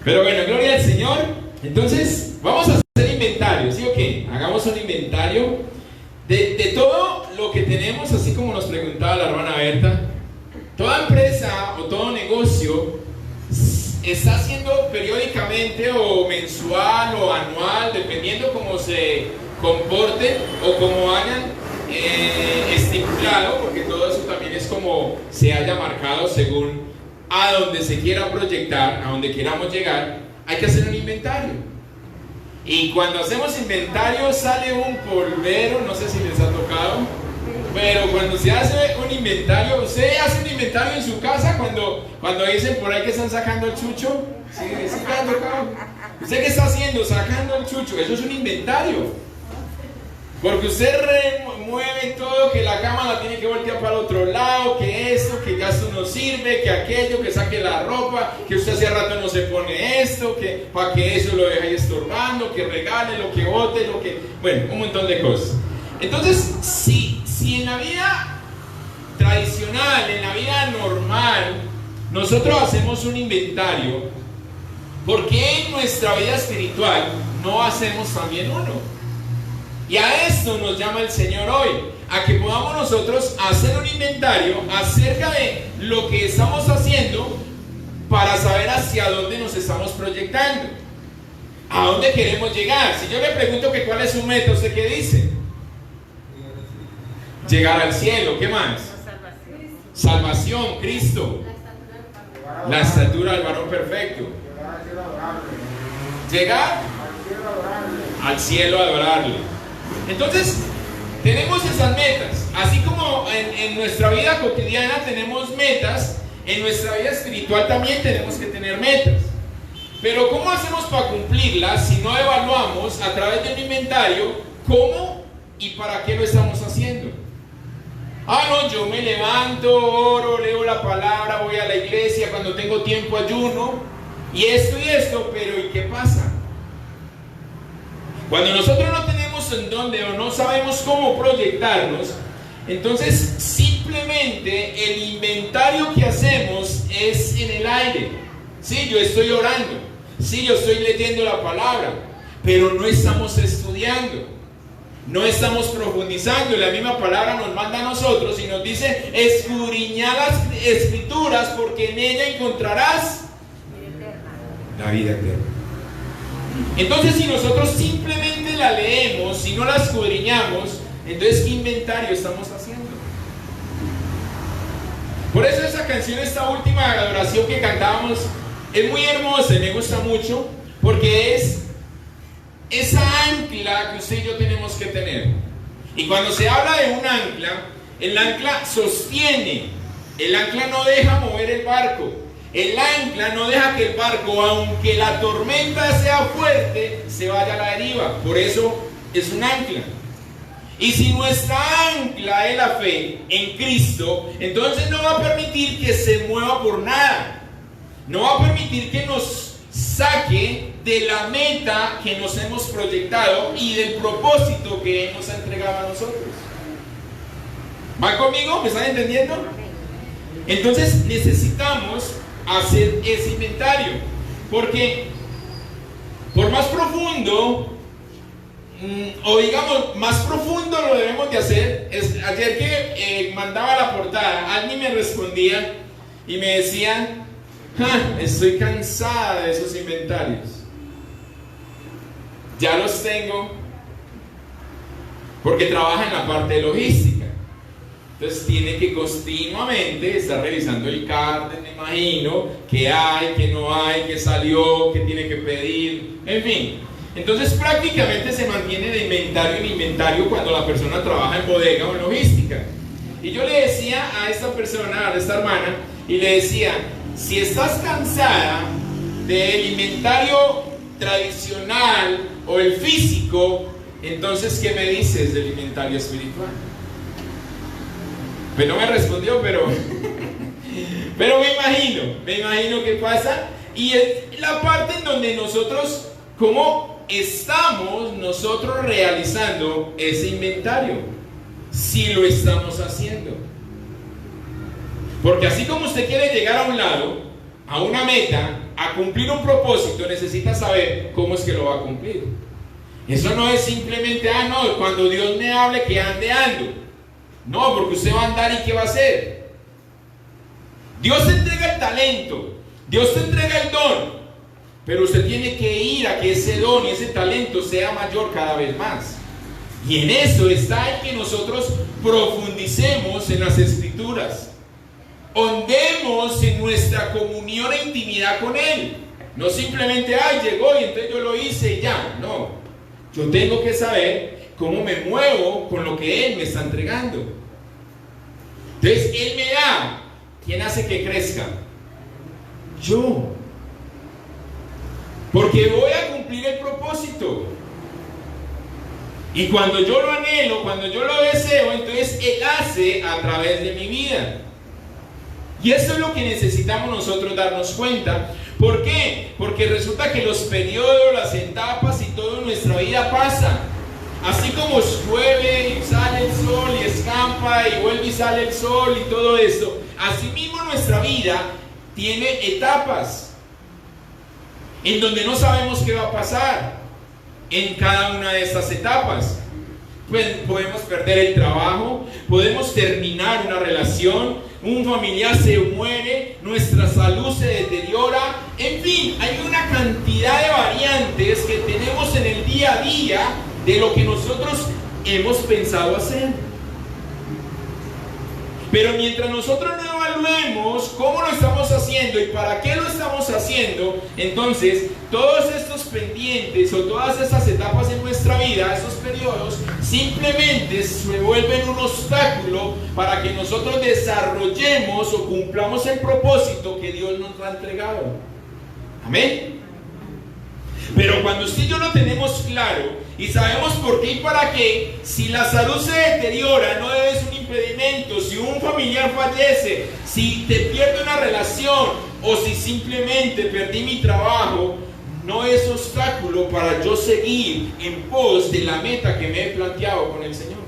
Pero bueno, gloria al Señor. Entonces, vamos a hacer inventario, ¿sí o qué? Hagamos un inventario de todo lo que tenemos, así como nos preguntaba la hermana Berta. Toda empresa o todo negocio está haciendo periódicamente o mensual o anual, dependiendo cómo se comporten o cómo hayan estipulado, porque todo eso también es como se haya marcado según a donde se quiera proyectar, a donde queramos llegar. Hay que hacer un inventario. Y cuando hacemos inventario sale un polvero, no sé si les ha tocado, pero cuando se hace un inventario, ¿usted hace un inventario en su casa cuando dicen por ahí que están sacando el chucho? ¿Sí? ¿Sí te ha tocado? ¿Usted qué está haciendo? Sacando el chucho. Eso es un inventario. Porque usted mueve todo, que la cama la tiene que voltear para el otro lado, que esto, que ya esto no sirve, que aquello, que saque la ropa, que usted hace rato no se pone esto, que para que eso lo deje ahí estorbando, que regale, lo que bote, lo que... Bueno, un montón de cosas. Entonces, si en la vida tradicional, en la vida normal, nosotros hacemos un inventario, ¿por qué en nuestra vida espiritual no hacemos también uno? Y a esto nos llama el Señor hoy, a que podamos nosotros hacer un inventario acerca de lo que estamos haciendo para saber hacia dónde nos estamos proyectando, a dónde queremos llegar. Si yo le pregunto que cuál es su meta, ¿usted qué dice? Llegar al cielo. ¿Qué más? Salvación, Cristo. La estatura del varón perfecto. Llegar al cielo a adorarle. Entonces, tenemos esas metas. Así como en nuestra vida cotidiana tenemos metas, en nuestra vida espiritual también tenemos que tener metas. Pero ¿cómo hacemos para cumplirlas si no evaluamos a través de un inventario cómo y para qué lo estamos haciendo? Ah, no, yo me levanto, oro, leo la palabra, voy a la iglesia, cuando tengo tiempo ayuno, y esto, pero ¿y qué pasa? Cuando nosotros no tenemos en dónde o no sabemos cómo proyectarnos, entonces simplemente el inventario que hacemos es en el aire. Sí, yo estoy orando, sí, yo estoy leyendo la palabra, pero no estamos estudiando, no estamos profundizando. La misma palabra nos manda a nosotros y nos dice: escudriñad las escrituras porque en ella encontrarás la vida eterna. Entonces, si nosotros simplemente la leemos, si no la escudriñamos, entonces ¿qué inventario estamos haciendo? Por eso esa canción, esta última adoración que cantábamos, es muy hermosa y me gusta mucho, porque es esa ancla que usted y yo tenemos que tener. Y cuando se habla de un ancla, el ancla sostiene, el ancla no deja mover el barco. El ancla no deja que el barco, aunque la tormenta sea fuerte, se vaya a la deriva. Por eso es un ancla. Y si nuestra ancla es la fe en Cristo, entonces no va a permitir que se mueva por nada. No va a permitir que nos saque de la meta que nos hemos proyectado y del propósito que Él nos ha entregado a nosotros. ¿Va conmigo? ¿Me están entendiendo? Entonces necesitamos hacer ese inventario, porque por más profundo, o digamos más profundo lo debemos de hacer. Ayer que mandaba la portada, alguien me respondía y me decía: estoy cansada de esos inventarios, ya los tengo, porque trabaja en la parte de logística. Entonces tiene que continuamente estar revisando el card, me imagino, qué hay, qué no hay, qué salió, qué tiene que pedir, en fin. Entonces prácticamente se mantiene de inventario en inventario cuando la persona trabaja en bodega o en logística. Y yo le decía a esta persona, a esta hermana, y le decía: si estás cansada del inventario tradicional o el físico, entonces ¿qué me dices del inventario espiritual? Pues no me respondió, pero me imagino qué pasa. Y es la parte en donde nosotros, ¿cómo estamos nosotros realizando ese inventario? Si lo estamos haciendo. Porque así como usted quiere llegar a un lado, a una meta, a cumplir un propósito, necesita saber cómo es que lo va a cumplir. Eso no es simplemente, no, cuando Dios me hable que ando. No, porque usted va a andar y ¿qué va a hacer? Dios te entrega el talento, Dios te entrega el don, pero usted tiene que ir a que ese don y ese talento sea mayor cada vez más. Y en eso está el que nosotros profundicemos en las Escrituras, hondemos en nuestra comunión e intimidad con Él. No simplemente, llegó y entonces yo lo hice y ya. No, yo tengo que saber cómo me muevo con lo que Él me está entregando. Entonces Él me da. ¿Quién hace que crezca? Yo. Porque voy a cumplir el propósito. Y cuando yo lo anhelo, cuando yo lo deseo, entonces Él hace a través de mi vida. Y eso es lo que necesitamos nosotros darnos cuenta. ¿Por qué? Porque resulta que los periodos, las etapas y todo en nuestra vida pasa. Así como llueve y sale el sol y escampa y vuelve y sale el sol y todo esto, así mismo nuestra vida tiene etapas en donde no sabemos qué va a pasar en cada una de estas etapas. Pues podemos perder el trabajo, podemos terminar una relación, un familiar se muere, nuestra salud se deteriora, en fin, hay una cantidad de variantes que tenemos en el día a día de lo que nosotros hemos pensado hacer. Pero mientras nosotros no evaluemos cómo lo estamos haciendo y para qué lo estamos haciendo, entonces todos estos pendientes o todas estas etapas en nuestra vida, esos periodos, simplemente se vuelven un obstáculo para que nosotros desarrollemos o cumplamos el propósito que Dios nos ha entregado. Amén. Pero cuando usted y yo lo tenemos claro y sabemos por qué y para qué, si la salud se deteriora, no es un impedimento. Si un familiar fallece, si te pierdo una relación o si simplemente perdí mi trabajo, no es obstáculo para yo seguir en pos de la meta que me he planteado con el Señor.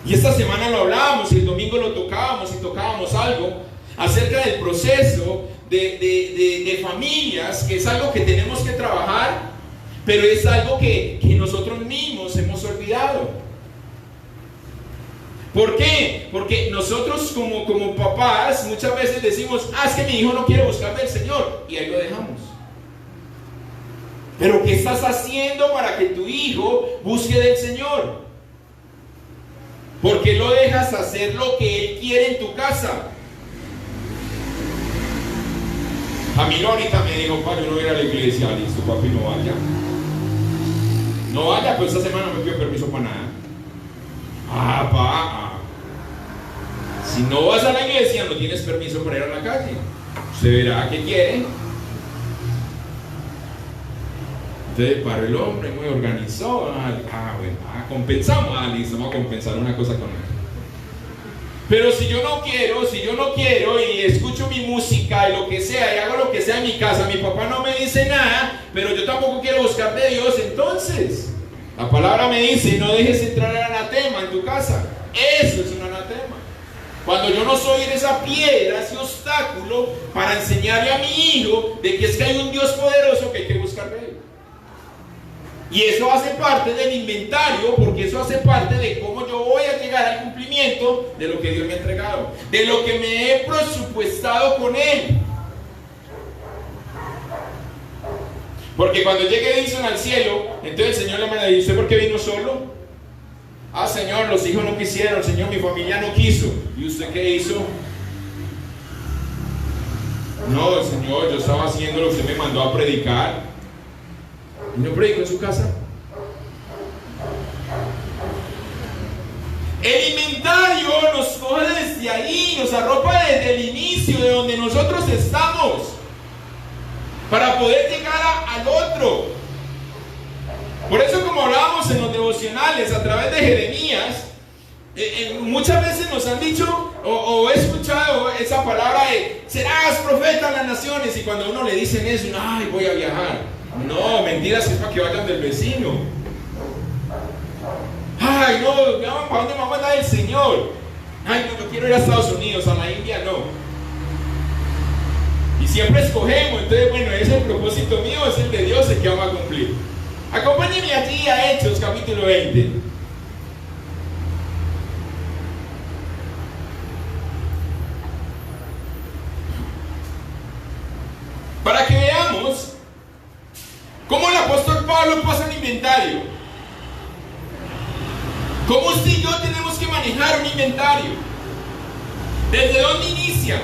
Y esta semana lo hablábamos y el domingo lo tocábamos y tocábamos algo acerca del proceso de familias, que es algo que tenemos que trabajar, pero es algo que nosotros mismos hemos olvidado. ¿Por qué? Porque nosotros como papás muchas veces decimos, es que mi hijo no quiere buscar del Señor, y ahí lo dejamos. Pero ¿qué estás haciendo para que tu hijo busque del Señor? ¿Por qué lo dejas hacer lo que él quiere en tu casa? Camilo ahorita me dijo, yo no voy a ir a la iglesia. Listo, papi, no vaya. No vaya, pues esta semana no me pido permiso para nada. Si no vas a la iglesia, no tienes permiso para ir a la calle. Usted verá qué quiere. Entonces paró el hombre, muy organizó. Compensamos. Listo, vamos a compensar una cosa con otra. Pero si yo no quiero y escucho mi música y lo que sea y hago lo que sea en mi casa, mi papá no me dice nada, pero yo tampoco quiero buscar de Dios, entonces la palabra me dice, no dejes entrar el anatema en tu casa. Eso es un anatema. Cuando yo no soy esa piedra, ese obstáculo para enseñarle a mi hijo de que es que hay un Dios poderoso que hay que buscar de Él. Y eso hace parte del inventario, porque eso hace parte de cómo yo voy a llegar al cumplimiento de lo que Dios me ha entregado, de lo que me he presupuestado con Él. Porque cuando llegue Edison al cielo, entonces el Señor le manda, ¿y usted por qué vino solo? Señor, los hijos no quisieron, Señor, mi familia no quiso. ¿Y usted qué hizo? No, Señor, yo estaba haciendo lo que usted me mandó a predicar. ¿Y no predicó en su casa? El inventario nos coge desde ahí, nos arropa desde el inicio de donde nosotros estamos, para poder llegar al otro. Por eso, como hablábamos en los devocionales a través de Jeremías, muchas veces nos han dicho o he escuchado esa palabra de serás profeta en las naciones, y cuando a uno le dicen eso, voy a viajar. No, mentiras, es para que vayan del vecino. ¿Para dónde me va a mandar el Señor? No, yo quiero ir a Estados Unidos, a la India, no. siempre escogemos. Entonces, bueno, ¿es el propósito mío o es el de Dios el que vamos a cumplir? Acompáñenme allí a Hechos capítulo 20. Para que veamos cómo el apóstol Pablo pasa un inventario. Cómo usted y yo tenemos que manejar un inventario. ¿Desde dónde inicia?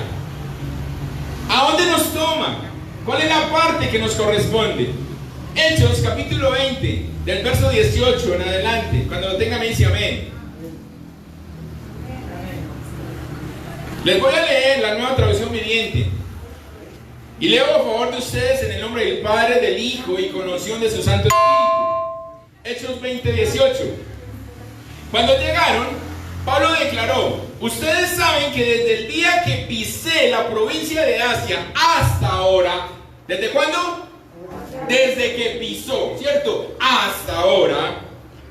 ¿A dónde nos toma? ¿Cuál es la parte que nos corresponde? Hechos capítulo 20, del verso 18 en adelante. Cuando lo tenga me dice amén. Les voy a leer la Nueva Traducción Viviente. Y leo a favor de ustedes en el nombre del Padre, del Hijo y con unción de su Santo Espíritu. Hechos 20, 18. Cuando llegaron, Pablo declaró: ustedes saben que desde el día que pisé la provincia de Asia hasta ahora, ¿desde cuándo? Desde que pisó, ¿cierto? Hasta ahora,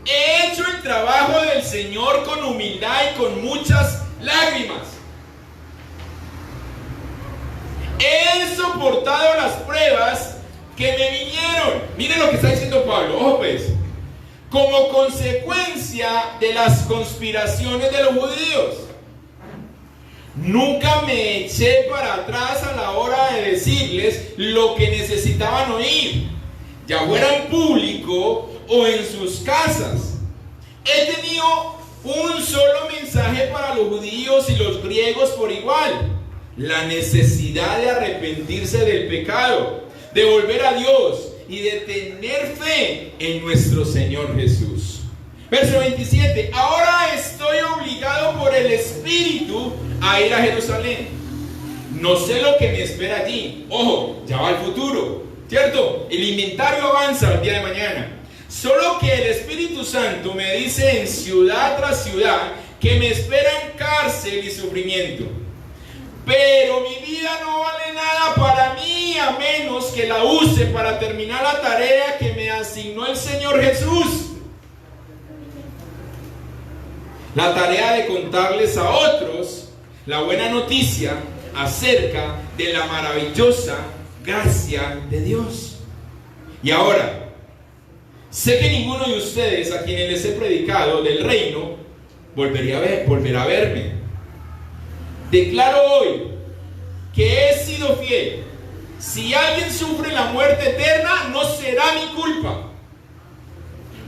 he hecho el trabajo del Señor con humildad y con muchas lágrimas. He soportado las pruebas que me vinieron. Miren lo que está diciendo Pablo, ojo pues. Como consecuencia de las conspiraciones de los judíos. Nunca me eché para atrás a la hora de decirles lo que necesitaban oír, ya fuera en público o en sus casas. He tenido un solo mensaje para los judíos y los griegos por igual: la necesidad de arrepentirse del pecado, de volver a Dios y de tener fe en nuestro Señor Jesús. Verso 27. Ahora estoy obligado por el Espíritu a ir a Jerusalén. No sé lo que me espera allí. Ojo, ya va el futuro, ¿cierto? El inventario avanza el día de mañana. Solo que el Espíritu Santo me dice en ciudad tras ciudad que me esperan cárcel y sufrimiento. Pero mi vida no vale nada para mí a menos que la use para terminar la tarea que me asignó el Señor Jesús. La tarea de contarles a otros la buena noticia acerca de la maravillosa gracia de Dios. Y ahora, sé que ninguno de ustedes a quienes les he predicado del reino volverá a verme. Declaro hoy que he sido fiel. Si alguien sufre la muerte eterna, no será mi culpa,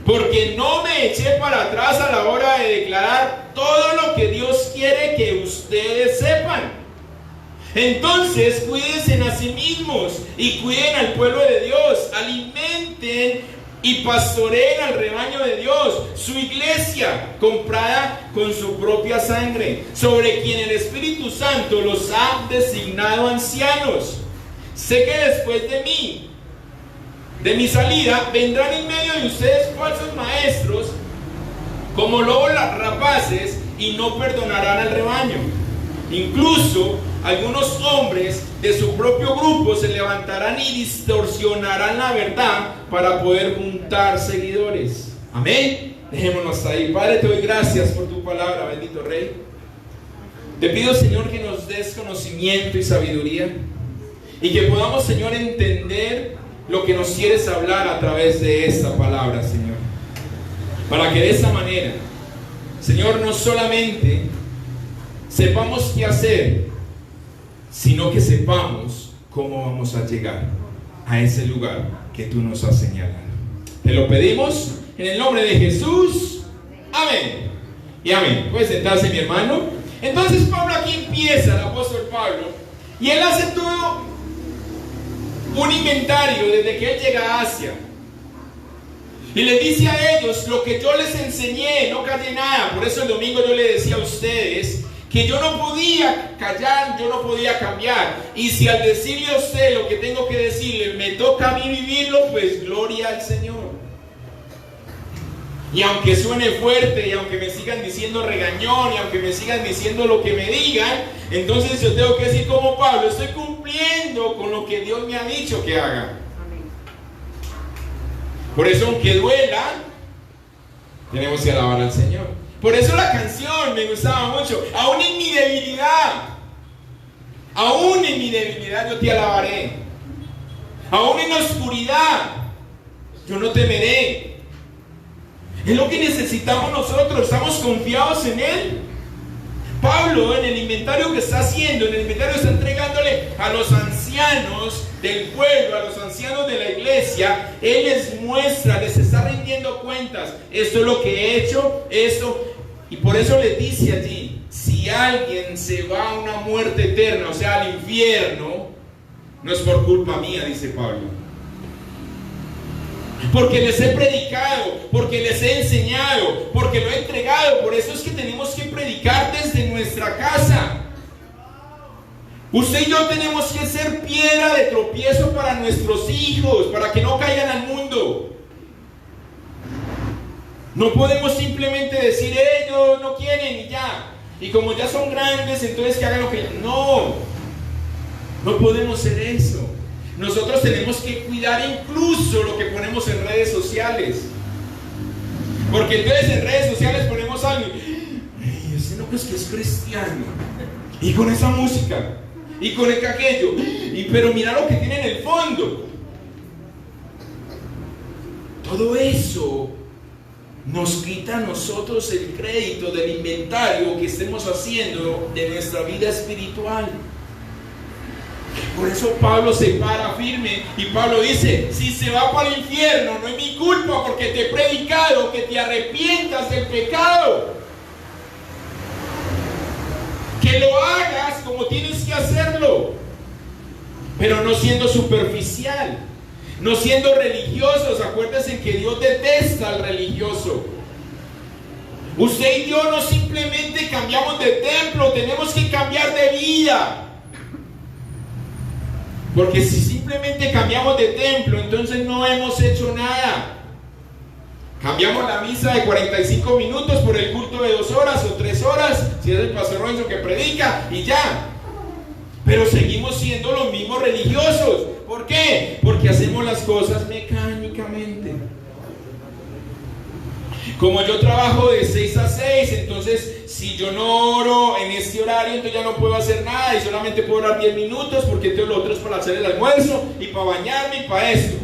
porque no me eché para atrás a la hora de declarar todo lo que Dios quiere que ustedes sepan. Entonces cuídense a sí mismos y cuiden al pueblo de Dios. Alimenten y pastoreen al rebaño de Dios, su iglesia, comprada con su propia sangre, sobre quien el Espíritu Santo los ha designado ancianos. Sé que después de mi salida, vendrán en medio de ustedes falsos maestros, como lobos rapaces, y no perdonarán al rebaño. Incluso algunos hombres de su propio grupo se levantarán y distorsionarán la verdad para poder juntar seguidores. Amén. Dejémonos ahí. Padre, te doy gracias por tu palabra, bendito Rey. Te pido, Señor, que nos des conocimiento y sabiduría, y que podamos, Señor, entender lo que nos quieres hablar a través de esta palabra, Señor, para que de esa manera, Señor, no solamente sepamos qué hacer, sino que sepamos cómo vamos a llegar a ese lugar que tú nos has señalado. Te lo pedimos en el nombre de Jesús. Amén y amén. Puede sentarse, mi hermano. Entonces Pablo aquí empieza, el apóstol Pablo, y él hace todo un inventario desde que él llega a Asia, y les dice a ellos: lo que yo les enseñé, no callé nada. Por eso el domingo yo le decía a ustedes que yo no podía callar, yo no podía cambiar. Y si al decirle a usted lo que tengo que decirle me toca a mí vivirlo, pues gloria al Señor. Y aunque suene fuerte, y aunque me sigan diciendo regañón, y aunque me sigan diciendo lo que me digan, entonces yo tengo que decir como Pablo: estoy cumpliendo con lo que Dios me ha dicho que haga. Por eso, aunque duela, tenemos que alabar al Señor. Por eso la canción me gustaba mucho. Aún en mi debilidad, Aún en mi debilidad yo te alabaré. Aún en la oscuridad yo no temeré. Es lo que necesitamos nosotros. Estamos confiados en Él. Pablo, en el inventario que está haciendo, en el inventario está entregándole a los ancianos del pueblo, a los ancianos de la iglesia, Él les muestra, les está rindiendo cuentas. Esto es lo que he hecho, esto. Y por eso les dice allí, si alguien se va a una muerte eterna, o sea, al infierno, no es por culpa mía, dice Pablo. Porque les he predicado, porque les he enseñado, porque lo he entregado. Por eso es que tenemos que predicar desde nuestra casa. Usted y yo tenemos que ser piedra de tropiezo para nuestros hijos, para que no caigan al mundo. No podemos simplemente decir, ellos no quieren y ya. Y como ya son grandes, entonces que hagan lo que... No podemos hacer eso. Nosotros tenemos que cuidar incluso lo que ponemos en redes sociales. Porque entonces en redes sociales ponemos algo. Ese no es que es cristiano. Y con esa música. Y con aquello. Pero mira lo que tiene en el fondo. Todo eso nos quita a nosotros el crédito del inventario que estemos haciendo de nuestra vida espiritual. Por eso Pablo se para firme y Pablo dice, si se va para el infierno no es mi culpa, porque te he predicado que te arrepientas del pecado, que lo hagas como tienes que hacerlo, pero no siendo superficial, no siendo religiosos. Acuérdense que Dios detesta al religioso. Usted y yo no simplemente cambiamos de templo, tenemos que cambiar de vida. Porque si simplemente cambiamos de templo, entonces no hemos hecho nada. Cambiamos la misa de 45 minutos por el culto de 2 horas o 3 horas, si es el pastor Robinson que predica, y ya. Pero seguimos siendo los mismos religiosos. ¿Por qué? Porque hacemos las cosas mecánicamente. Como yo trabajo de 6 a 6, entonces si yo no oro en este horario, entonces ya no puedo hacer nada y solamente puedo orar 10 minutos, porque entonces lo otro es para hacer el almuerzo y para bañarme y para esto.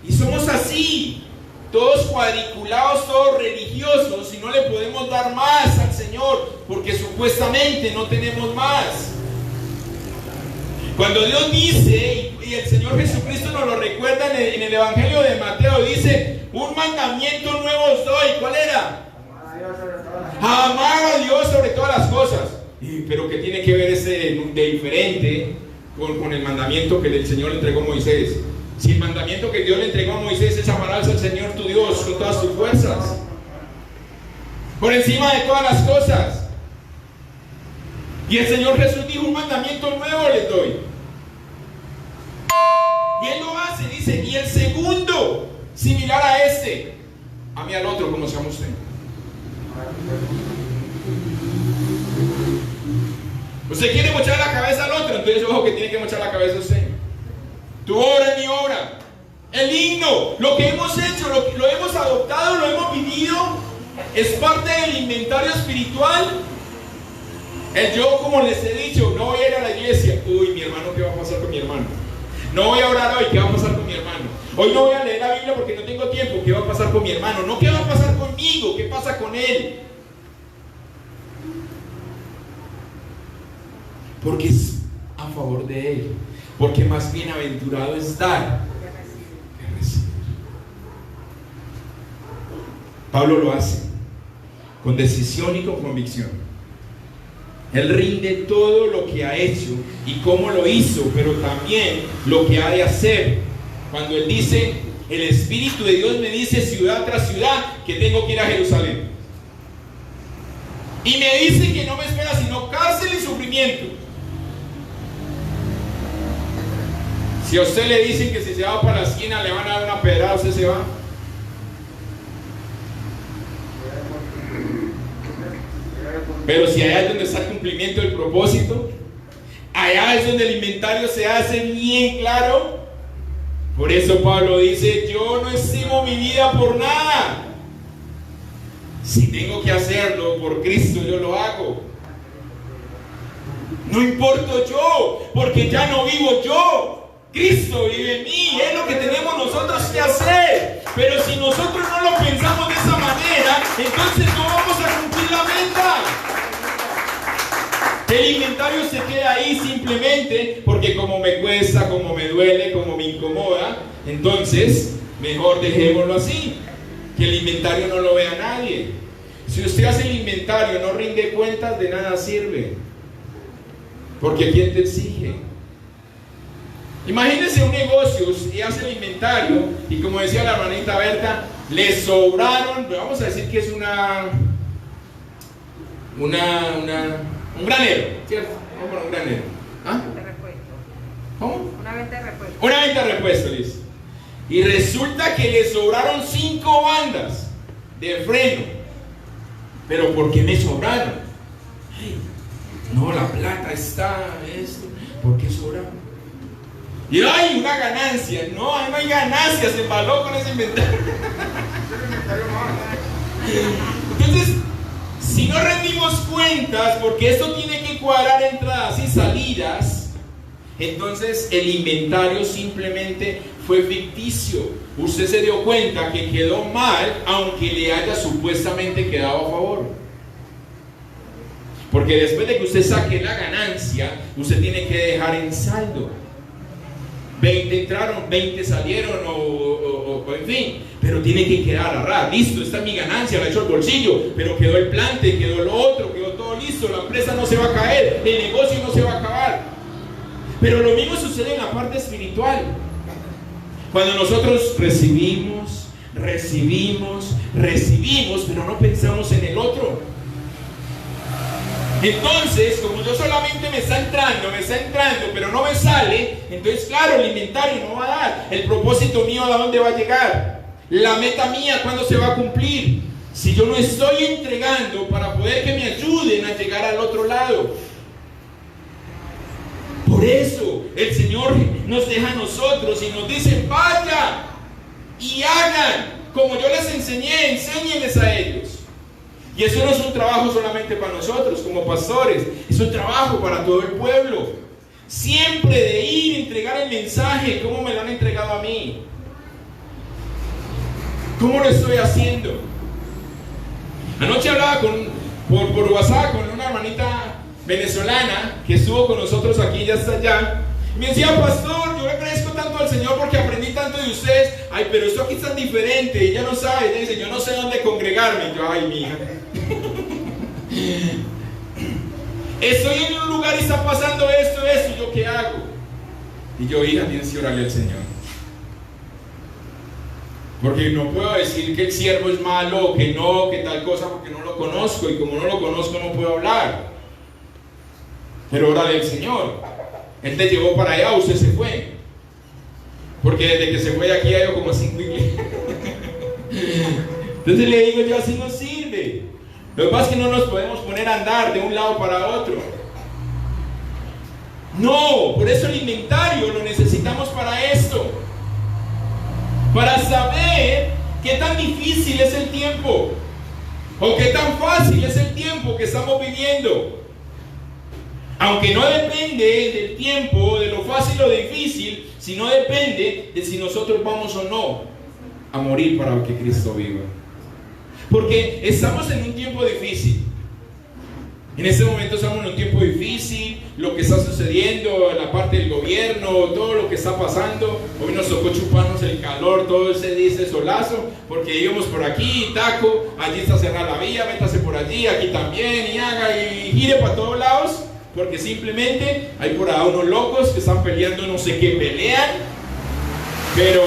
Y somos así, todos cuadriculados, todos religiosos, y no le podemos dar más al Señor porque supuestamente no tenemos más. Cuando Dios dice, y el Señor Jesucristo nos lo recuerda en el Evangelio de Mateo, dice, un mandamiento nuevo os doy. ¿Cuál era? Amar a Dios sobre todas las cosas. Pero ¿qué tiene que ver ese de diferente con el mandamiento que el Señor le entregó a Moisés? Si el mandamiento que Dios le entregó a Moisés es amarás al Señor tu Dios con todas tus fuerzas, por encima de todas las cosas. Y el Señor Jesús dijo, un mandamiento nuevo les doy. Y Él lo hace, dice, y el segundo, similar a este, ame al otro como se ama usted. Usted quiere mochar la cabeza al otro, entonces ojo que tiene que mochar la cabeza a usted. Tu obra es mi obra. El himno, lo que hemos hecho, lo hemos adoptado, lo hemos vivido, es parte del inventario espiritual. Yo, como les he dicho, no voy a ir a la iglesia. Uy, mi hermano, ¿qué va a pasar con mi hermano? No voy a orar hoy, ¿qué va a pasar con mi hermano? Hoy no voy a leer la Biblia porque no tengo tiempo, ¿qué va a pasar con mi hermano? No, ¿qué va a pasar conmigo? ¿Qué pasa con él? Porque es a favor de él. Porque más bienaventurado es dar que recibir. Pablo lo hace con decisión y con convicción. Él rinde todo lo que ha hecho y cómo lo hizo, pero también lo que ha de hacer. Cuando él dice, el Espíritu de Dios me dice ciudad tras ciudad que tengo que ir a Jerusalén. Y me dice que no me espera sino cárcel y sufrimiento. Si a usted le dicen que si se va para la esquina le van a dar una pedrada, ¿usted se va? Pero si allá es donde está el cumplimiento del propósito, allá es donde el inventario se hace bien claro. Por eso Pablo dice, yo no estimo mi vida por nada. Si tengo que hacerlo por Cristo, yo lo hago. No importo yo, porque ya no vivo yo. Cristo vive en mí, es lo que tenemos nosotros que hacer. Pero si nosotros no lo pensamos de esa manera, entonces no vamos a cumplir la meta. El inventario se queda ahí simplemente porque como me cuesta, como me duele, como me incomoda, entonces mejor dejémoslo así, que el inventario no lo vea nadie. Si usted hace el inventario, no rinde cuentas, de nada sirve, porque ¿quién te exige? Imagínense un negocio y hace el inventario y, como decía la hermanita Berta, le sobraron, vamos a decir que es un granero, ¿cierto? Vamos a poner un granero. ¿Ah? ¿Cómo? Una venta de repuesto. Una venta de repuesto, listo. Y resulta que le sobraron 5 bandas de freno. ¿Pero por qué me sobraron? Ay, no, la plata está, esto, ¿por qué sobraron? Y hay una ganancia. No, ahí no hay ganancia, se embaló con ese inventario. Entonces, si no rendimos cuentas, porque esto tiene que cuadrar entradas y salidas, entonces el inventario simplemente fue ficticio. Usted se dio cuenta que quedó mal, aunque le haya supuestamente quedado a favor. Porque después de que usted saque la ganancia, usted tiene que dejar en saldo. 20 entraron, 20 salieron o en fin, pero tiene que quedar a ras. Listo, esta es mi ganancia, la he hecho al bolsillo, pero quedó el plante, quedó lo otro, quedó todo listo, la empresa no se va a caer, el negocio no se va a acabar. Pero lo mismo sucede en la parte espiritual. Cuando nosotros recibimos, pero no pensamos en el otro. Entonces, como yo solamente me está entrando, pero no me sale, entonces claro, el inventario no va a dar. El propósito mío, ¿a dónde va a llegar? La meta mía, ¿cuándo se va a cumplir? Si yo no estoy entregando para poder que me ayuden a llegar al otro lado. Por eso el Señor nos deja a nosotros y nos dice: vaya y hagan como yo les enseñé, enséñenles a ellos. Y eso no es un trabajo solamente para nosotros como pastores, es un trabajo para todo el pueblo. Siempre de ir a entregar el mensaje, como me lo han entregado a mí. ¿Cómo lo estoy haciendo? Anoche hablaba por WhatsApp con una hermanita venezolana que estuvo con nosotros aquí, ya está allá. Y me decía: pastor, yo le agradezco tanto al Señor porque aprendí tanto de ustedes. Ay, pero esto aquí es tan diferente. Ella no sabe, ella dice: yo no sé dónde congregarme. Y yo: ay, mi hija. Estoy en un lugar y está pasando esto, ¿y yo qué hago? Y yo: hija, tienes que orarle al Señor. Porque no puedo decir que el siervo es malo, que no, que tal cosa, porque no lo conozco. Y como no lo conozco, no puedo hablar. Pero órale al Señor. Él te llevó para allá, usted se fue. Porque desde que se fue de aquí ha ido como 5 iglesias. Entonces le digo yo: así no sirve. Lo que pasa es que no nos podemos poner a andar de un lado para otro. No, por eso el inventario lo necesitamos para esto. Para saber qué tan difícil es el tiempo, o qué tan fácil es el tiempo que estamos viviendo. Aunque no depende del tiempo, de lo fácil o difícil, sino depende de si nosotros vamos o no a morir para que Cristo viva. Porque estamos en un tiempo difícil. En este momento estamos en un tiempo difícil, lo que está sucediendo en la parte del gobierno, todo lo que está pasando. Hoy nos tocó chuparnos el calor, todo ese solazo, porque íbamos por aquí, taco, allí está cerrada la vía, métase por allí, aquí también, y haga y gire para todos lados, porque simplemente hay por ahí unos locos que están peleando, no sé qué pelean, pero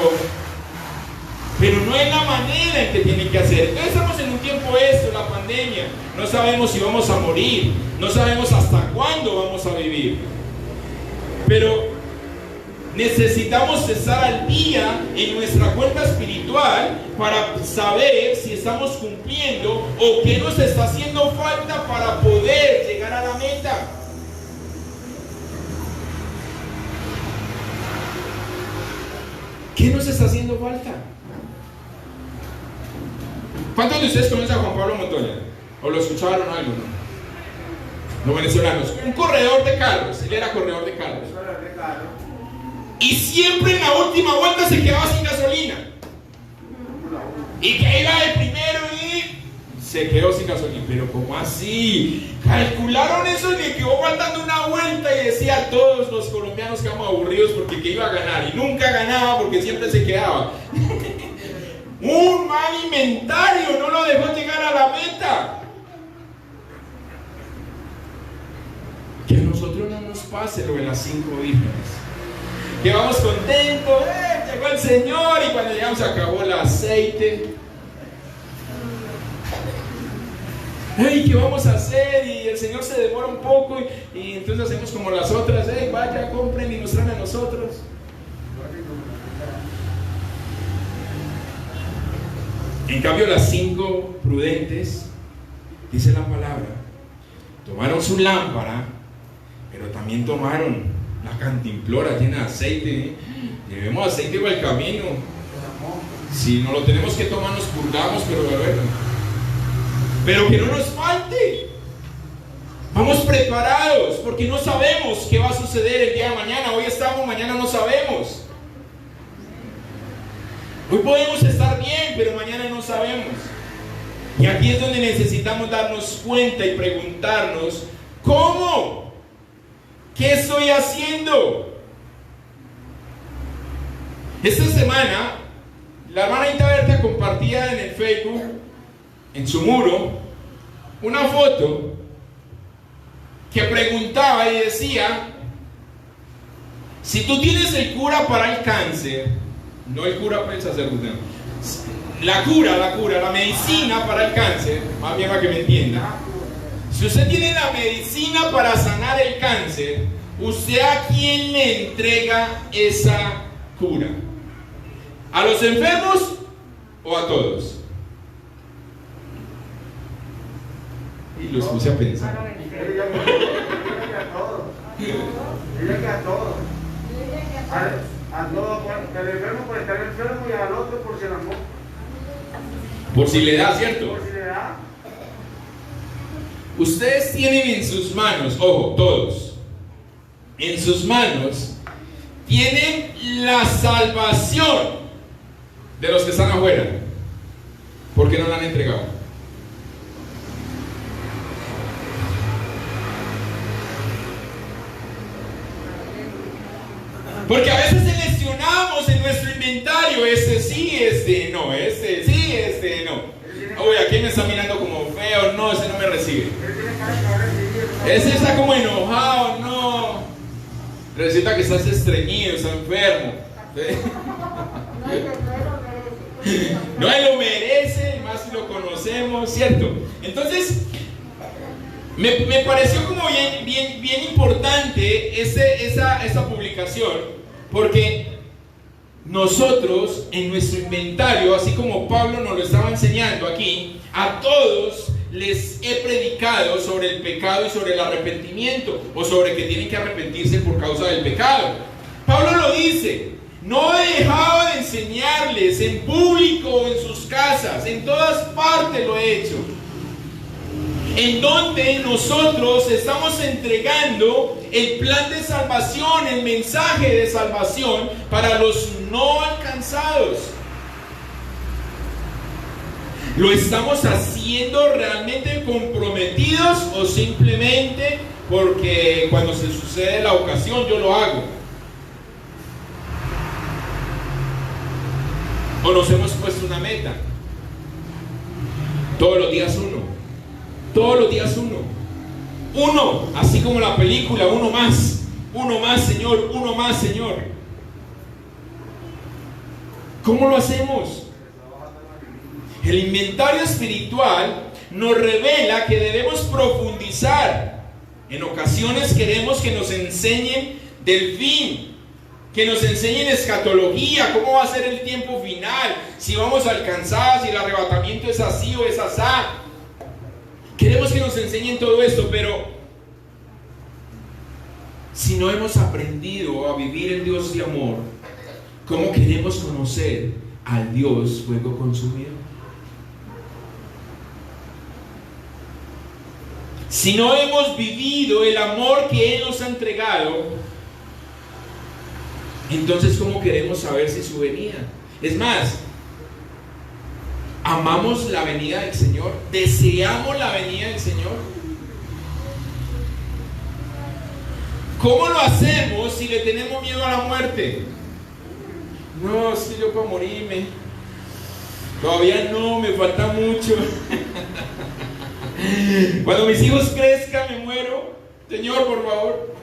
no es la manera en que tienen que hacer. Entonces estamos en un tiempo la pandemia, no sabemos si vamos a morir, no sabemos hasta cuándo vamos a vivir, pero necesitamos estar al día en nuestra cuenta espiritual para saber si estamos cumpliendo o qué nos está haciendo falta para poder llegar a la meta. ¿Qué nos está haciendo falta? ¿Cuántos de ustedes conocen a Juan Pablo Montoya? ¿O lo escucharon algo? ¿No? Los venezolanos, un corredor de carros, él era corredor de carros. Y siempre en la última vuelta se quedaba sin gasolina. Y que iba de primero y se quedó sin gasolina. Pero ¿cómo así? Calcularon eso y le quedó faltando una vuelta y decía a todos los colombianos que éramos aburridos porque que iba a ganar. Y nunca ganaba porque siempre se quedaba. Un mal inventario no lo dejó llegar a la meta. Que a nosotros no nos pase lo de las 5 vírgenes. Que vamos contentos, llegó el Señor y cuando llegamos se acabó el aceite. ¿Qué vamos a hacer? Y el Señor se demora un poco y entonces hacemos como las otras, vaya, compren y nos traen a nosotros. En cambio las 5 prudentes, dice la palabra, tomaron su lámpara, pero también tomaron la cantimplora llena de aceite. Llevemos aceite para el camino. Si no lo tenemos que tomar, nos purgamos, pero bueno. Pero que no nos falte. Vamos preparados, porque no sabemos qué va a suceder el día de mañana. Hoy estamos, mañana no sabemos. Hoy podemos estar bien, pero mañana no sabemos. Y aquí es donde necesitamos darnos cuenta y preguntarnos, ¿cómo? ¿Qué estoy haciendo? Esta semana, la hermana Ita Berta compartía en el Facebook, en su muro, una foto que preguntaba y decía, si tú tienes el cura para el cáncer, no el cura para el sacerdote, la medicina para el cáncer, más bien para que me entienda, si usted tiene la medicina para sanar el cáncer, ¿usted a quién le entrega esa cura? ¿A los enfermos o a todos? Y los puse a pensar. Ella que a todos. A todos, al enfermo por estar enfermo y al otro por si el amor. Por si le da, ¿cierto? Por si le da. Ustedes tienen en sus manos, ojo, todos, en sus manos tienen la salvación de los que están afuera. ¿Por qué no la han entregado? Porque a veces seleccionamos en nuestro inventario este sí, este no, este sí, este no. Oye, aquí me está mirando como feo, no, ese no me recibe. Ese está como enojado, no. Resulta que estás estreñido, está enfermo. No, él lo merece, más si lo conocemos, ¿cierto? Entonces, me pareció como bien importante esta publicación, porque nosotros en nuestro inventario, así como Pablo nos lo estaba enseñando aquí, a todos les he predicado sobre el pecado y sobre el arrepentimiento, o sobre que tienen que arrepentirse por causa del pecado. Pablo lo dice, no he dejado de enseñarles en público o en sus casas, en todas partes lo he hecho, en donde nosotros estamos entregando el plan de salvación, el mensaje de salvación para los no alcanzados. ¿Lo estamos haciendo realmente comprometidos o simplemente porque cuando se sucede la ocasión yo lo hago? ¿O nos hemos puesto una meta? Todos los días uno. Todos los días uno. Uno, así como la película, uno más. Uno más, Señor, uno más, Señor. ¿Cómo lo hacemos? El inventario espiritual nos revela que debemos profundizar. En ocasiones queremos que nos enseñen del fin, que nos enseñen escatología, cómo va a ser el tiempo final, si vamos a alcanzar, si el arrebatamiento es así o es asá. Queremos que nos enseñen todo esto, pero si no hemos aprendido a vivir el Dios de amor, ¿cómo queremos conocer al Dios fuego consumido? si no hemos vivido el amor que Él nos ha entregado, entonces ¿cómo queremos saber si su venida? Es más, ¿amamos la venida del Señor? ¿Deseamos la venida del Señor? ¿Cómo lo hacemos si le tenemos miedo a la muerte? No, si yo para morirme, todavía no, me falta mucho. Cuando mis hijos crezcan me muero. Señor, por favor.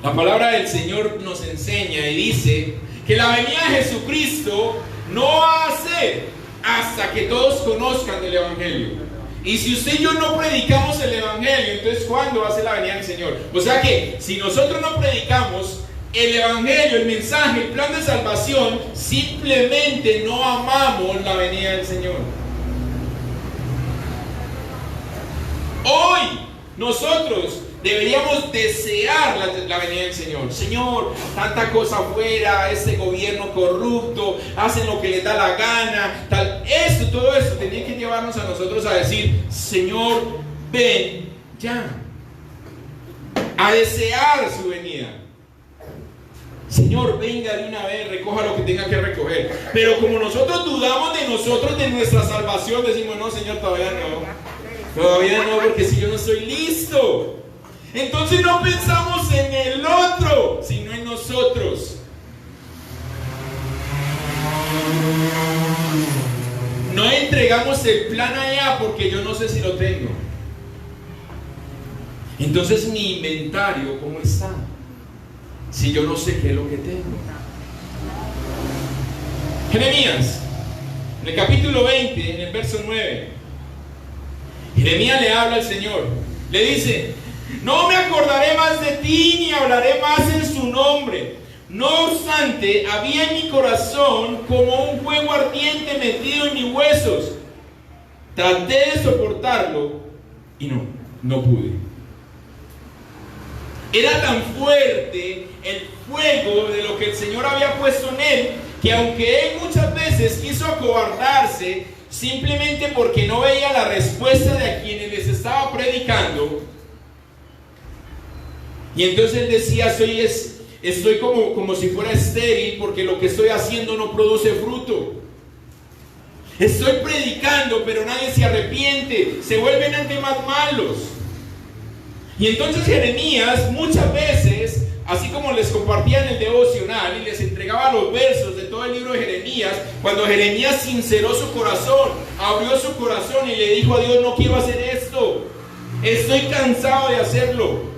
La palabra del Señor nos enseña y dice que la venida de Jesucristo no va a ser hasta que todos conozcan el Evangelio. Y si usted y yo no predicamos el Evangelio, entonces ¿cuándo va a ser la venida del Señor? O sea que si nosotros no predicamos el Evangelio, el mensaje, el plan de salvación, simplemente no amamos la venida del Señor. Hoy nosotros deberíamos desear la venida del Señor. Señor, tanta cosa afuera, este gobierno corrupto, hacen lo que les da la gana, todo esto tenía que llevarnos a nosotros a decir, Señor, ven ya, a desear su venida. Señor, venga de una vez, recoja lo que tenga que recoger. Pero como nosotros dudamos de nosotros, de nuestra salvación, decimos, no, Señor, todavía no, porque si yo no estoy listo. Entonces no pensamos en el otro, sino en nosotros. No entregamos el plan allá porque yo no sé si lo tengo. Entonces mi inventario, ¿cómo está? Si yo no sé qué es lo que tengo. Jeremías, en el capítulo 20, en el verso 9, Jeremías le habla al Señor. Le dice, no me acordaré más de ti ni hablaré más en su nombre. No obstante, había en mi corazón como un fuego ardiente metido en mis huesos. Traté de soportarlo y no pude. Era tan fuerte el fuego de lo que el Señor había puesto en él, que aunque él muchas veces quiso acobardarse, simplemente porque no veía la respuesta de a quienes les estaba predicando, y entonces él decía, estoy como si fuera estéril, porque lo que estoy haciendo no produce fruto. Estoy predicando, pero nadie se arrepiente, se vuelven ante más malos. Y entonces Jeremías muchas veces, así como les compartía en el devocional y les entregaba los versos de todo el libro de Jeremías, cuando Jeremías sinceró su corazón, abrió su corazón y le dijo a Dios, no quiero hacer esto, estoy cansado de hacerlo.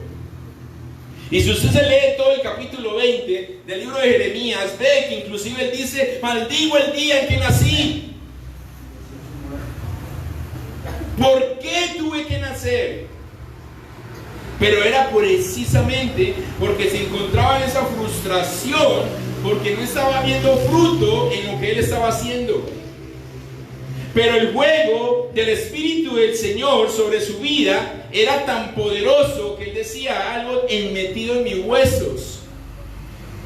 Y si usted se lee todo el capítulo 20 del libro de Jeremías, ve que inclusive él dice, maldigo el día en que nací. ¿Por qué tuve que nacer? Pero era precisamente porque se encontraba en esa frustración, porque no estaba viendo fruto en lo que él estaba haciendo. Pero el fuego del Espíritu del Señor sobre su vida era tan poderoso que él decía algo metido en mis huesos,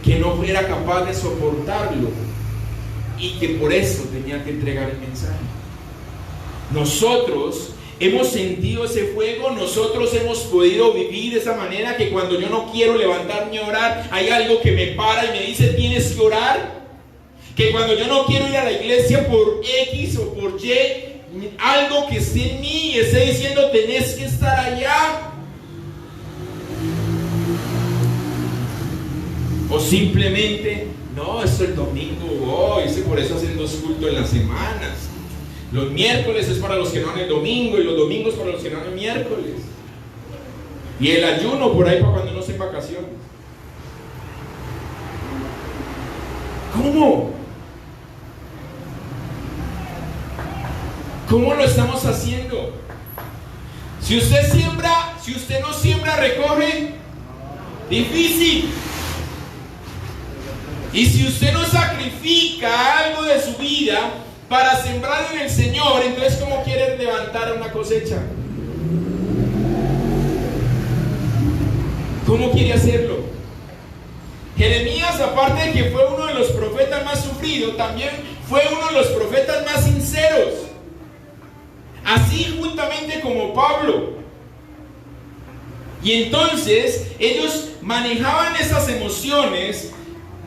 que no era capaz de soportarlo y que por eso tenía que entregar el mensaje. Nosotros hemos sentido ese fuego, nosotros hemos podido vivir de esa manera que cuando yo no quiero levantarme a orar, hay algo que me para y me dice, tienes que orar. Que cuando yo no quiero ir a la iglesia por X o por Y, algo que esté en mí y esté diciendo, tenés que estar allá. O simplemente, no, esto es el domingo, por eso hacen 2 cultos en las semanas. Los miércoles es para los que no van el domingo y los domingos para los que no van el miércoles. Y el ayuno por ahí para cuando no esté en vacaciones. ¿Cómo? ¿Cómo lo estamos haciendo? Si usted no siembra, recoge. Difícil. Y si usted no sacrifica algo de su vida para sembrar en el Señor, entonces ¿cómo quiere levantar una cosecha? ¿Cómo quiere hacerlo? Jeremías, aparte de que fue uno de los profetas más sufridos, también fue uno de los profetas más sinceros. Así juntamente como Pablo. Y entonces ellos manejaban esas emociones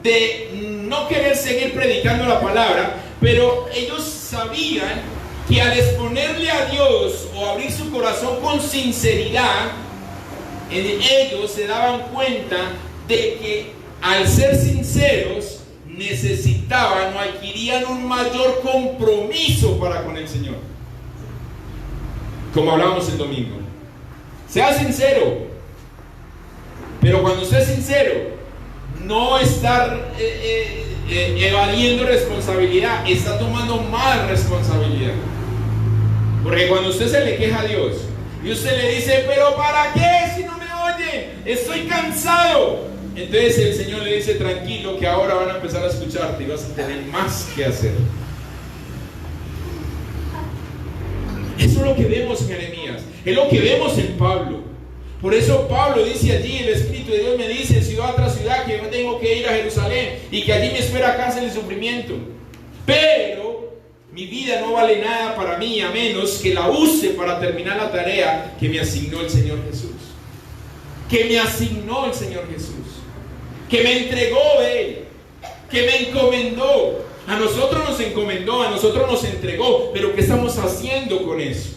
de no querer seguir predicando la palabra, pero ellos sabían que al exponerle a Dios o abrir su corazón con sinceridad, ellos se daban cuenta de que al ser sinceros necesitaban o adquirían un mayor compromiso para con el Señor. Como hablábamos el domingo, sea sincero, pero cuando usted es sincero, no estar evadiendo responsabilidad, está tomando más responsabilidad. Porque cuando usted se le queja a Dios y usted le dice, pero ¿para qué si no me oye? Estoy cansado. Entonces el Señor le dice, tranquilo, que ahora van a empezar a escucharte y vas a tener más que hacer. Eso es lo que vemos en Jeremías, es lo que vemos en Pablo. Por eso Pablo dice allí, el Espíritu de Dios me dice, ciudad tras ciudad, que yo tengo que ir a Jerusalén y que allí me espera cárcel y sufrimiento. Pero mi vida no vale nada para mí a menos que la use para terminar la tarea que me asignó el Señor Jesús. Que me asignó el Señor Jesús. Que me entregó Él. Que me encomendó. A nosotros nos encomendó, a nosotros nos entregó. Pero ¿qué estamos haciendo con eso?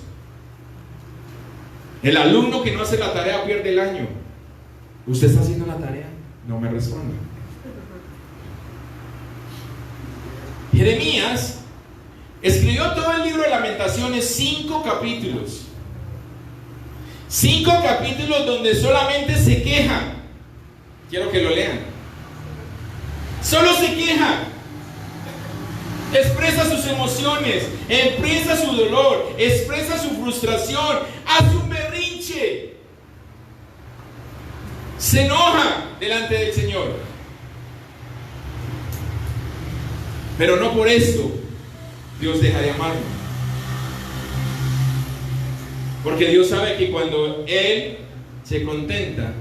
El alumno que no hace la tarea pierde el año. ¿Usted está haciendo la tarea? No me responda. Jeremías escribió todo el libro de Lamentaciones, 5 capítulos. 5 capítulos donde solamente se queja. Quiero que lo lean. Solo se queja. Expresa sus emociones, expresa su dolor, expresa su frustración, hace un berrinche. Se enoja delante del Señor. Pero no por eso Dios deja de amarlo. Porque Dios sabe que cuando Él se contenta,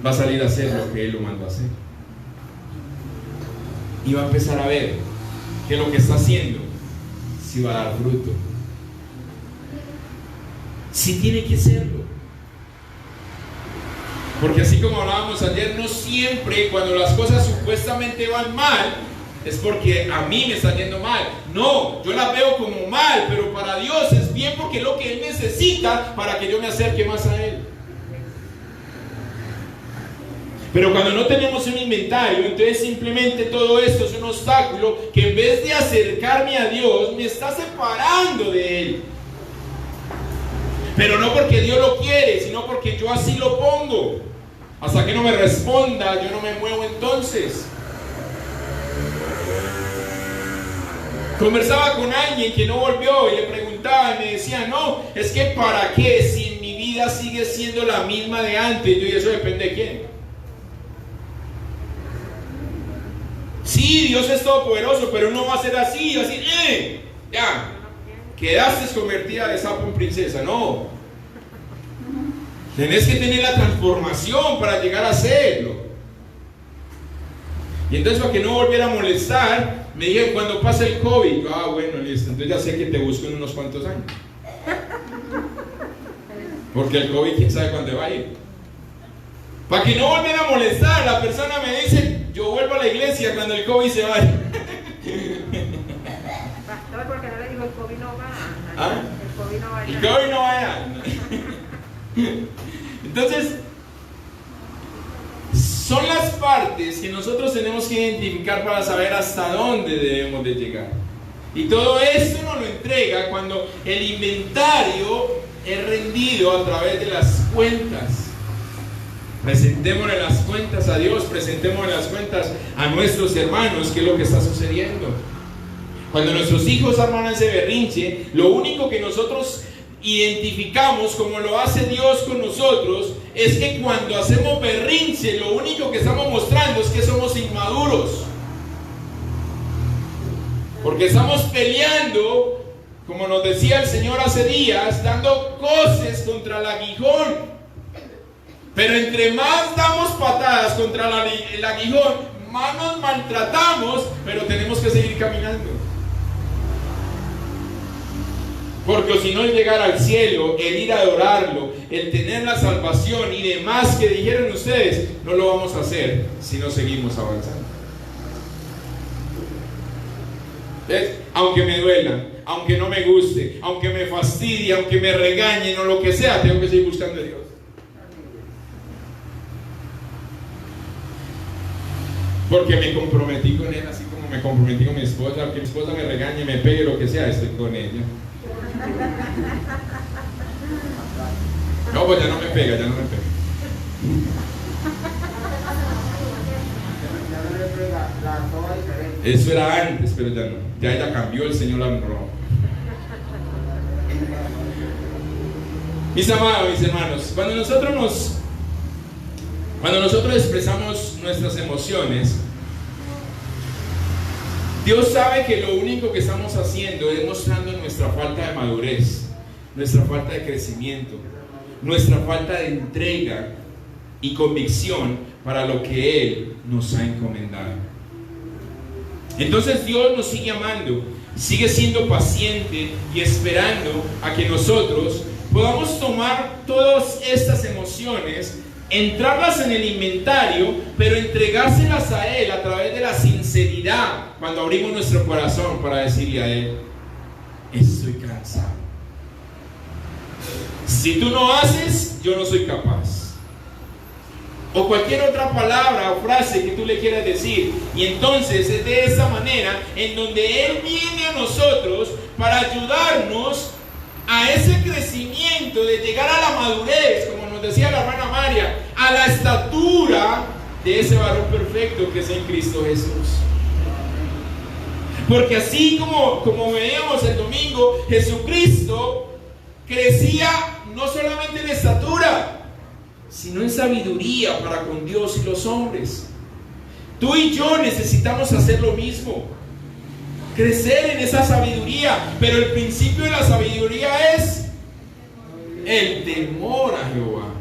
va a salir a hacer lo que Él lo mandó a hacer. Y va a empezar a ver que lo que está haciendo sí va a dar fruto. Sí tiene que serlo. Porque así como hablábamos ayer, no siempre cuando las cosas supuestamente van mal es porque a mí me está yendo mal. No, yo las veo como mal, pero para Dios es bien porque es lo que Él necesita para que yo me acerque más a Él. Pero cuando no tenemos un inventario, entonces simplemente todo esto es un obstáculo que en vez de acercarme a Dios, me está separando de Él. Pero no porque Dios lo quiere, sino porque yo así lo pongo. Hasta que no me responda, yo no me muevo entonces. Conversaba con alguien que no volvió y le preguntaba y me decía, no, es que ¿para qué? Si en mi vida sigue siendo la misma de antes. Yo, y eso depende de quién. Sí, Dios es todopoderoso, pero no va a ser así, va a decir, ya, quedaste convertida de sapo en princesa. No, tenés que tener la transformación para llegar a hacerlo. Y entonces, para que no volviera a molestar, me dijeron, cuando pasa el COVID, bueno, listo, entonces ya sé que te busco en unos cuantos años, porque el COVID quién sabe cuándo va a ir. Para que no volviera a molestar, la persona me dice, yo vuelvo a la iglesia cuando el COVID se vaya. Pastor, porque no le digo el COVID no va. ¿Ah? El COVID no va. El COVID no vaya. Entonces, son las partes que nosotros tenemos que identificar para saber hasta dónde debemos de llegar. Y todo esto nos lo entrega cuando el inventario es rendido a través de las cuentas. Presentémosle las cuentas a Dios, presentémosle las cuentas a nuestros hermanos, qué es lo que está sucediendo. Cuando nuestros hijos arman ese berrinche, lo único que nosotros identificamos, como lo hace Dios con nosotros, es que cuando hacemos berrinche, lo único que estamos mostrando es que somos inmaduros. Porque estamos peleando, como nos decía el Señor hace días, dando coces contra el aguijón. Pero entre más damos patadas contra el aguijón, más nos maltratamos, pero tenemos que seguir caminando. Porque si no, el llegar al cielo, el ir a adorarlo, el tener la salvación y demás que dijeron ustedes, no lo vamos a hacer si no seguimos avanzando. ¿Ves? Aunque me duela, aunque no me guste, aunque me fastidie, aunque me regañen o lo que sea, tengo que seguir buscando a Dios. Porque me comprometí con Él, así como me comprometí con mi esposa. Aunque mi esposa me regañe, me pegue, lo que sea, estoy con ella. No, pues ya no me pega, ya no me pega. Eso era antes, pero ya no. Ya ella cambió, el Señor la honró. Mis amados, mis hermanos, cuando nosotros expresamos nuestras emociones, Dios sabe que lo único que estamos haciendo es mostrando nuestra falta de madurez, nuestra falta de crecimiento, nuestra falta de entrega y convicción para lo que Él nos ha encomendado. Entonces Dios nos sigue amando, sigue siendo paciente y esperando a que nosotros podamos tomar todas estas emociones, entrarlas en el inventario, pero entregárselas a Él a través de la sinceridad cuando abrimos nuestro corazón para decirle a Él: estoy cansado. Si tú no haces, yo no soy capaz. O cualquier otra palabra o frase que tú le quieras decir. Y entonces es de esa manera en donde Él viene a nosotros para ayudarnos a ese crecimiento de llegar a la madurez, como nos decía la hermana María, a la estatura de ese varón perfecto que es en Cristo Jesús. Porque así como veíamos el domingo, Jesucristo crecía no solamente en estatura, sino en sabiduría para con Dios y los hombres. Tú y yo necesitamos hacer lo mismo, crecer en esa sabiduría, pero el principio de la sabiduría es el temor a Jehová.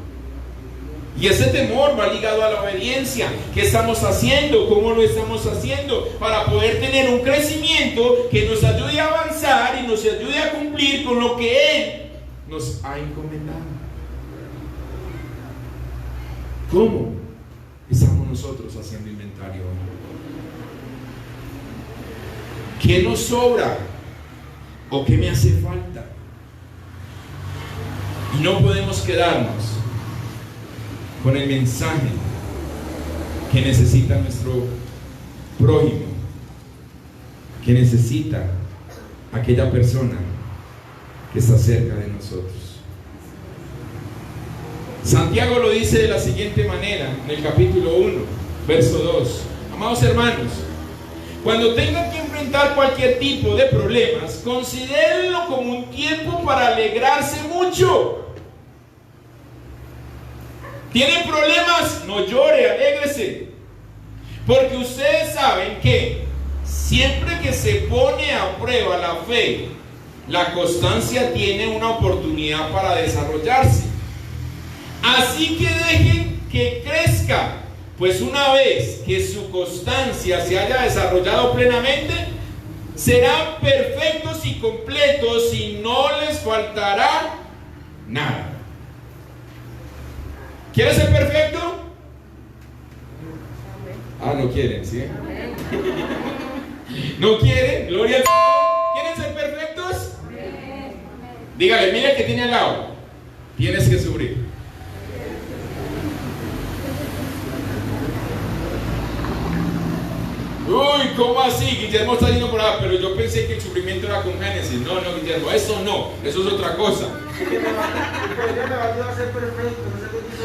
Y ese temor va ligado a la obediencia. ¿Qué estamos haciendo? ¿Cómo lo estamos haciendo? Para poder tener un crecimiento que nos ayude a avanzar y nos ayude a cumplir con lo que Él nos ha encomendado. ¿Cómo estamos nosotros haciendo inventario hoy? ¿Qué nos sobra? ¿O qué me hace falta? Y no podemos quedarnos con el mensaje que necesita nuestro prójimo, que necesita aquella persona que está cerca de nosotros. Santiago lo dice de la siguiente manera en el capítulo 1, verso 2. Amados hermanos, cuando tengan que enfrentar cualquier tipo de problemas, considérenlo como un tiempo para alegrarse mucho. ¿Tienen problemas? No llore, alégrese. Porque ustedes saben que siempre que se pone a prueba la fe, la constancia tiene una oportunidad para desarrollarse. Así que dejen que crezca, pues una vez que su constancia se haya desarrollado plenamente, serán perfectos y completos y no les faltará nada. ¿Quieres ser perfecto? Ah, no quieren, ¿sí? ¿No quieren? Gloria al Señor. ¿Quieren ser perfectos? Dígale, mire el que tiene al lado. Tienes que sufrir. Uy, ¿cómo así? Guillermo está diciendo por ahí, pero yo pensé que el sufrimiento era con Génesis. No, no, Guillermo, eso no, eso es otra cosa. Pero yo me va a ayudar a ser perfecto, no sé qué quiso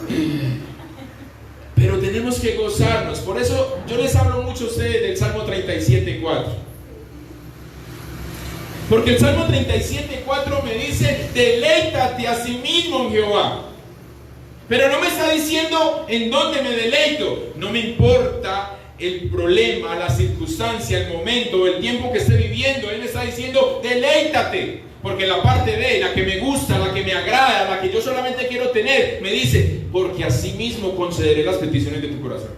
decir. Pero tenemos que gozarnos. Por eso yo les hablo mucho a ustedes del Salmo 37:4. Porque el Salmo 37:4 me dice: deleítate a sí mismo en Jehová. Pero no me está diciendo en dónde me deleito. No me importa el problema, la circunstancia, el momento, el tiempo que esté viviendo. Él me está diciendo: deleítate. Porque la parte de la que me gusta, la que me agrada, la que yo solamente quiero tener, me dice: porque así mismo concederé las peticiones de tu corazón.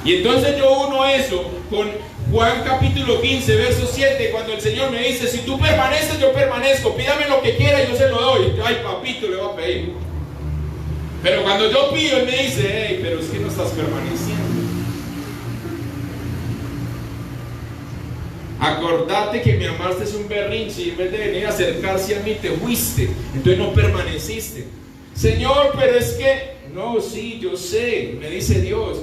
Y entonces yo uno eso con Juan capítulo 15, verso 7, cuando el Señor me dice, si tú permaneces, yo permanezco, pídame lo que quiera y yo se lo doy. Ay, papito, le voy a pedir. Pero cuando yo pido, Él me dice, hey, pero es que no estás permaneciendo. Acordate que me amaste es un berrinche y en vez de venir a acercarse a mí te fuiste, entonces no permaneciste. Señor, pero es que, no, sí, yo sé, me dice Dios,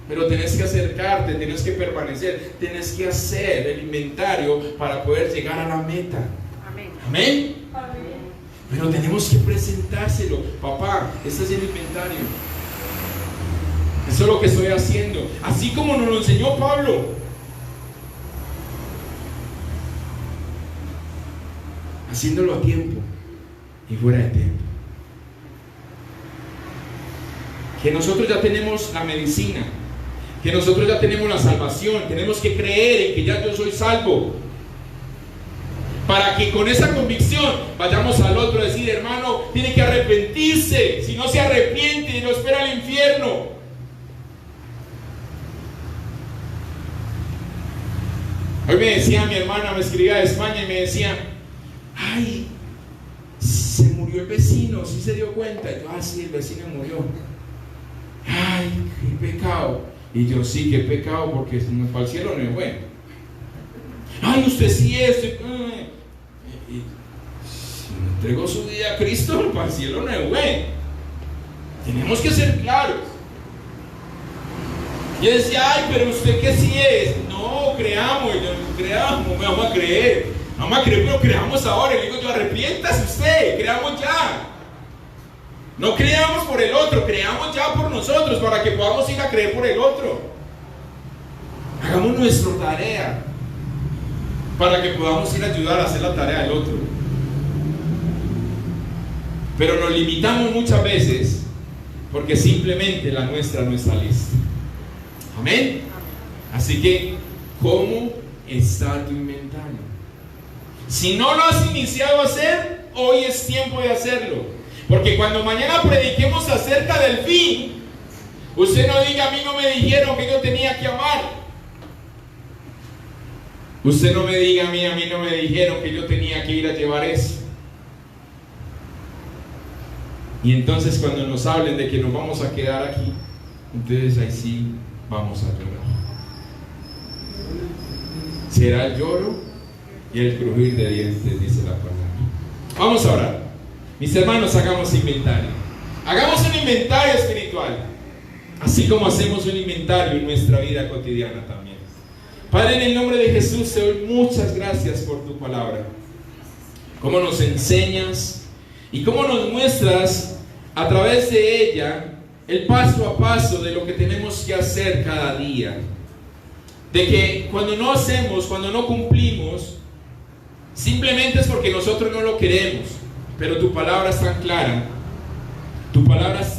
pero tenés que acercarte, tenés que permanecer, tenés que hacer el inventario para poder llegar a la meta. Amén. Amén. Pero tenemos que presentárselo. Papá, este es el inventario. Eso es lo que estoy haciendo. Así como nos lo enseñó Pablo. Haciéndolo a tiempo y fuera de tiempo. Que nosotros ya tenemos la medicina. Que nosotros ya tenemos la salvación. Tenemos que creer en que ya yo soy salvo. Para que con esa convicción vayamos al otro a decir, hermano, tiene que arrepentirse. Si no se arrepiente, lo espera el infierno. Hoy me decía mi hermana, me escribía de España y me decía, ay, se murió el vecino, ¿sí se dio cuenta? Y yo, sí, el vecino murió. Ay, qué pecado. Y yo, sí, qué pecado, porque para el cielo no es bueno. Ay, usted sí es. Y si no entregó su vida a Cristo, para el cielo no es bueno. Tenemos que ser claros. Y yo decía, ay, pero usted que sí es. No, creamos, vamos a creer. Vamos a creer, pero creamos ahora. Y le digo yo, arrepiéntase usted, creamos ya. No creamos por el otro, creamos ya por nosotros para que podamos ir a creer por el otro. Hagamos nuestra tarea para que podamos ir a ayudar a hacer la tarea del otro. Pero nos limitamos muchas veces porque simplemente la nuestra no está lista. Amén. Así que, ¿cómo está tu inventario? Si no lo has iniciado a hacer, hoy es tiempo de hacerlo. Porque cuando mañana prediquemos acerca del fin, usted no diga, a mí no me dijeron que yo tenía que amar. Usted no me diga a mí no me dijeron que yo tenía que ir a llevar eso. Y entonces cuando nos hablen de que nos vamos a quedar aquí, entonces ahí sí vamos a llorar. Será el lloro y el crujir de dientes, dice la palabra. Vamos a orar. Mis hermanos, hagamos inventario. Hagamos un inventario espiritual, así como hacemos un inventario en nuestra vida cotidiana también. Padre, en el nombre de Jesús te doy muchas gracias por tu palabra. Cómo nos enseñas y cómo nos muestras a través de ella el paso a paso de lo que tenemos que hacer cada día. De que cuando no hacemos, cuando no cumplimos, simplemente es porque nosotros no lo queremos. Pero tu palabra es tan clara, tu palabra es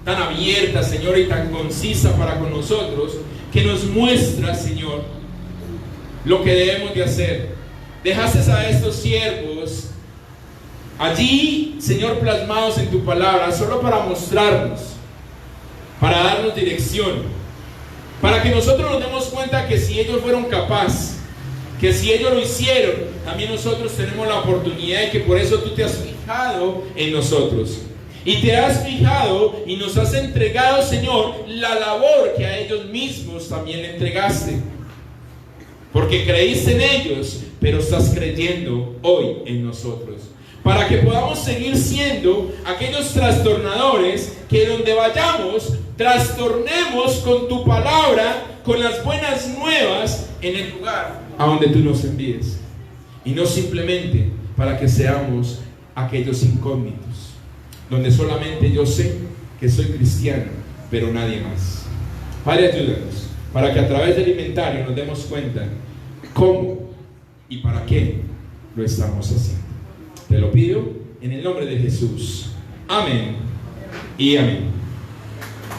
tan abierta, Señor, y tan concisa para con nosotros, que nos muestra, Señor, lo que debemos de hacer. Dejaste a estos siervos allí, Señor, plasmados en tu palabra, solo para mostrarnos, para darnos dirección, para que nosotros nos demos cuenta que si ellos fueron capaces, que si ellos lo hicieron, también nosotros tenemos la oportunidad, y que por eso tú te has fijado en nosotros. Y te has fijado y nos has entregado, Señor, la labor que a ellos mismos también le entregaste. Porque creíste en ellos, pero estás creyendo hoy en nosotros. Para que podamos seguir siendo aquellos trastornadores que donde vayamos, trastornemos con tu palabra, con las buenas nuevas en el lugar a donde tú nos envíes. Y no simplemente para que seamos aquellos incógnitos, donde solamente yo sé que soy cristiano, pero nadie más. Padre, ayúdanos para que a través del inventario nos demos cuenta cómo y para qué lo estamos haciendo. Te lo pido en el nombre de Jesús. Amén y amén.